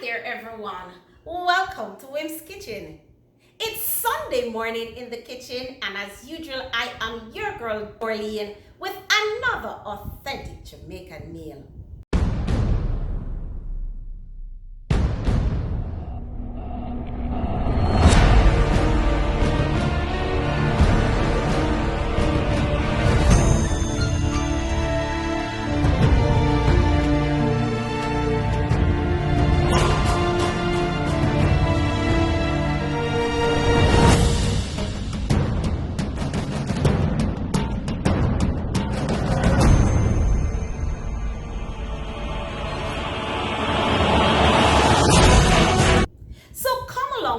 there everyone, welcome to Wim's Kitchen. It's Sunday morning in the kitchen and as usual I am your girl Dorleen with another authentic Jamaican meal.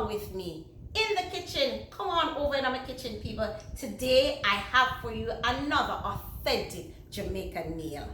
With me in the kitchen. Come on over in my kitchen, people. Today I have for you another authentic Jamaican meal.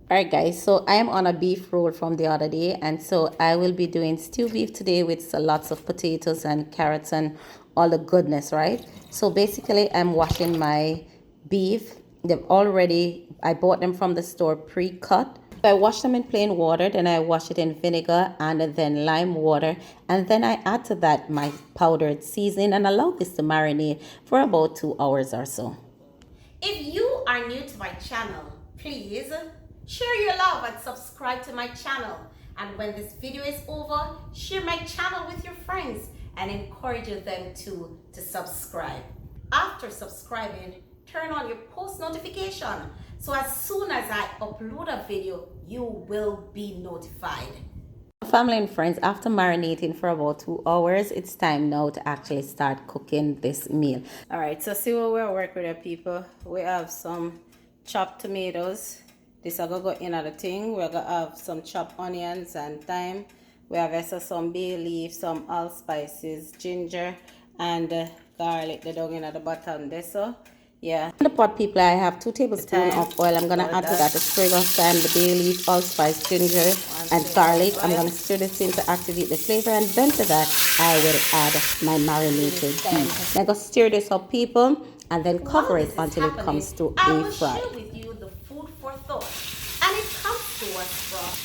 Alright guys, so I am on a beef roll from the other day, and so I will be doing stew beef today with lots of potatoes and carrots and all the goodness, right? So basically I'm washing my beef. I bought them from the store pre-cut. I wash them in plain water, then I wash it in vinegar and then lime water, and then I add to that my powdered seasoning and allow this to marinate for about 2 hours or so. If you are new to my channel, please share your love and subscribe to my channel. And when this video is over, share my channel with your friends and encourage them to subscribe. After subscribing, turn on your post notification so as soon as I upload a video, you will be notified. Family and friends, after marinating for about 2 hours, it's time now to actually start cooking this meal. All right, so see what we're working with, people. We have some chopped tomatoes. This is going to go in at the thing. We're going to have some chopped onions and thyme. We have also some bay leaf, some allspices, ginger, and garlic. They're down in at the bottom there, so. Yeah. In the pot, people, I have 2 tablespoons of oil. I'm going to add to that the sprig of thyme, the bay leaf, allspice, ginger, and garlic. I'm going to stir this in to activate the flavor, and then to that, I will add my marinated beef. I'm going to stir this up, people, and then cover it until it comes to a fry. I will share with you the food for thought, and it comes to us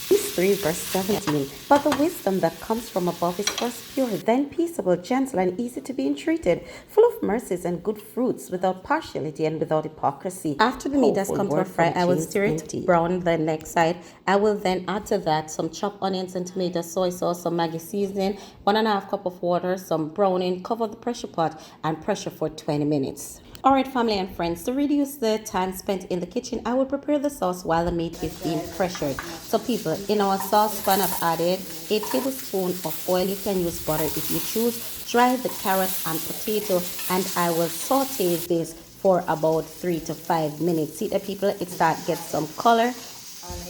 from 3 verse 17. But the wisdom that comes from above is first pure, then peaceable, gentle, and easy to be entreated, full of mercies and good fruits, without partiality and without hypocrisy. After the meat has come to a fry, I will stir it brown the next side. I will then add to that some chopped onions and tomatoes, soy sauce, some Maggi seasoning, 1.5 cups of water, some browning. Cover the pressure pot and pressure for 20 minutes. Alright, family and friends, to reduce the time spent in the kitchen, I will prepare the sauce while the meat is being pressured. So people, in our saucepan I've added a tablespoon of oil. You can use butter if you choose. Dry the carrots and potato, and I will saute this for about 3 to 5 minutes. See the people, it starts get some color.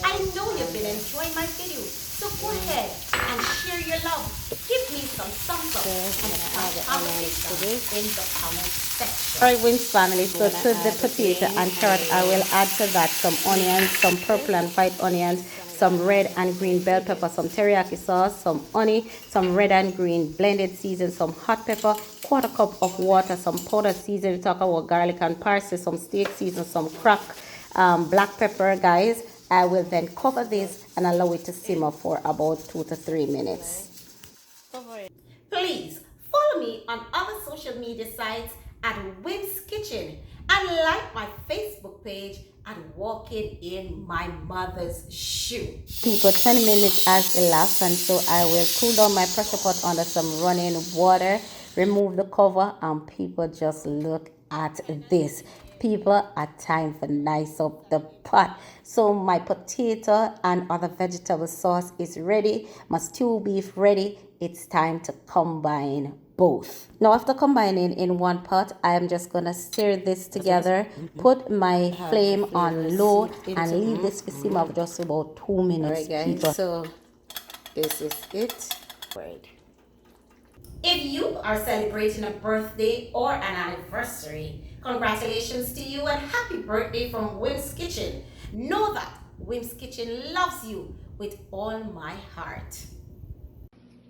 I know you've been enjoying my video, so go ahead and share your love. Give me some thumbs up and in the comment section. Alright, Wins family, so to the potato and carrot, I will add to that some onions, some purple and white onions, some red and green bell pepper, some teriyaki sauce, some honey, some red and green blended season, some hot pepper, 1/4 cup of water, some powdered season. We talk about garlic and parsley, some steak season, some crack black pepper, guys. I will then cover this and allow it to simmer for about 2 to 3 minutes. Please follow me on other social media sites at Wim's Kitchen and like my Facebook page and walking in my mother's shoe. People, 20 minutes has elapsed, and so I will cool down my pressure pot under some running water, remove the cover, and people, just look at this. People, are time for nice up the pot. So my potato and other vegetable sauce is ready. My stew beef ready. It's time to combine both. Now after combining in one pot, I am just gonna stir this together, put my flame on low, and leave this to simmer for just about 2 minutes. Alright guys, so this is it. Right. If you are celebrating a birthday or an anniversary, congratulations to you and happy birthday from Wim's Kitchen. Know that Wim's Kitchen loves you with all my heart.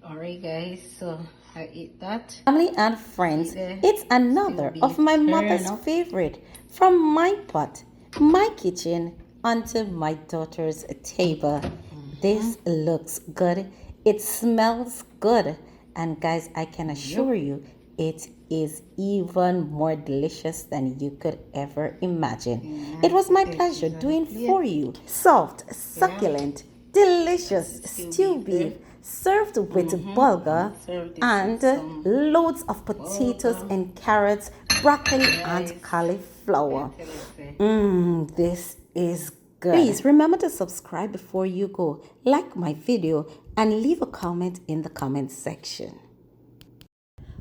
Alright guys, so I eat that. Family and friends, it's another of my mother's favorite. From my pot, my kitchen, onto my daughter's table. This looks good. It smells good. And guys, I can assure you, it is even more delicious than you could ever imagine. It was my pleasure doing for you soft, succulent, delicious stew beef served with bulgur and loads of potatoes and carrots, broccoli and cauliflower. This is good. Please remember to subscribe before you go, like my video, and leave a comment in the comment section.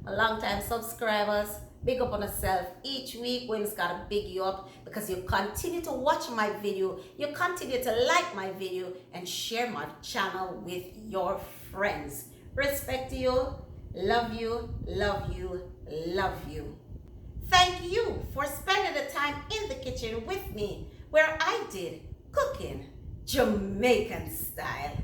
A long time subscribers, big up on yourself. Each week William's gotta big you up because you continue to watch my video, you continue to like my video and share my channel with your friends. Respect to you, love you, love you, love you. Thank you for spending the time in the kitchen with me where I did cooking Jamaican style.